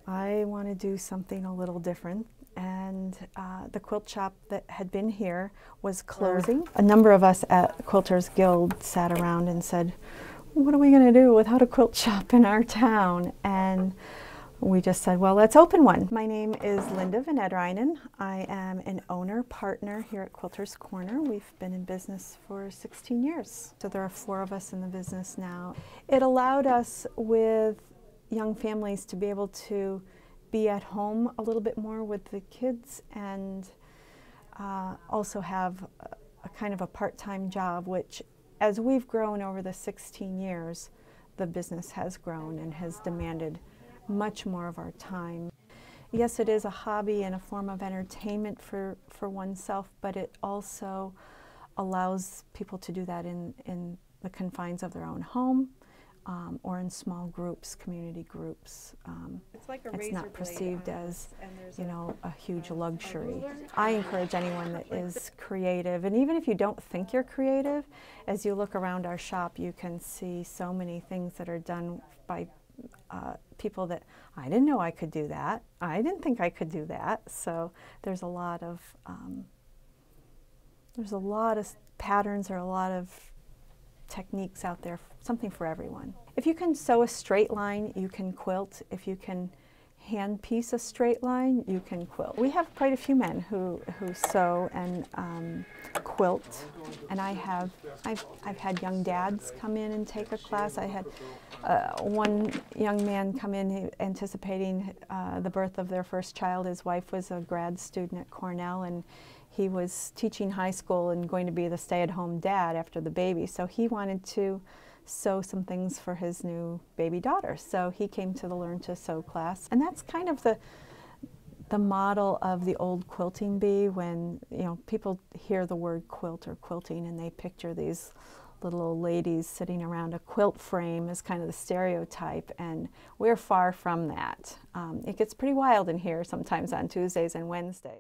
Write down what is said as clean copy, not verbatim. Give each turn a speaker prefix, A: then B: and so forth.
A: I want to do something a little different, and the quilt shop that had been here was closing. A number of us at Quilters Guild sat around and said, what are we going to do without a quilt shop in our town? And we just said, well, let's open one. My name is Linda Van Edreinen. I am an owner partner here at Quilters Corner. We've been in business for 16 years. So there are 4 of us in the business now. It allowed us with young families to be able to be at home a little bit more with the kids and also have a kind of a part-time job, which as we've grown over the 16 years, the business has grown and has demanded much more of our time. Yes, it is a hobby and a form of entertainment for oneself, but it also allows people to do that in the confines of their own home or in small groups, community groups. It's not perceived as, you know, a huge luxury. I encourage anyone that is creative, and even if you don't think you're creative, as you look around our shop, you can see so many things that are done by people that I didn't know I could do that. I didn't think I could do that. So there's a lot of patterns or a lot of techniques out there, something for everyone. If you can sew a straight line, you can quilt. If you can hand piece a straight line, you can quilt. We have quite a few men who sew and quilt, and I've had young dads come in and take a class. I had one young man come in anticipating the birth of their first child. His wife was a grad student at Cornell, and he was teaching high school and going to be the stay-at-home dad after the baby, so he wanted to sew some things for his new baby daughter. So he came to the Learn to Sew class, and that's kind of the model of the old quilting bee. When, you know, people hear the word quilt or quilting and they picture these little old ladies sitting around a quilt frame as kind of the stereotype, and we're far from that. It gets pretty wild in here sometimes on Tuesdays and Wednesdays.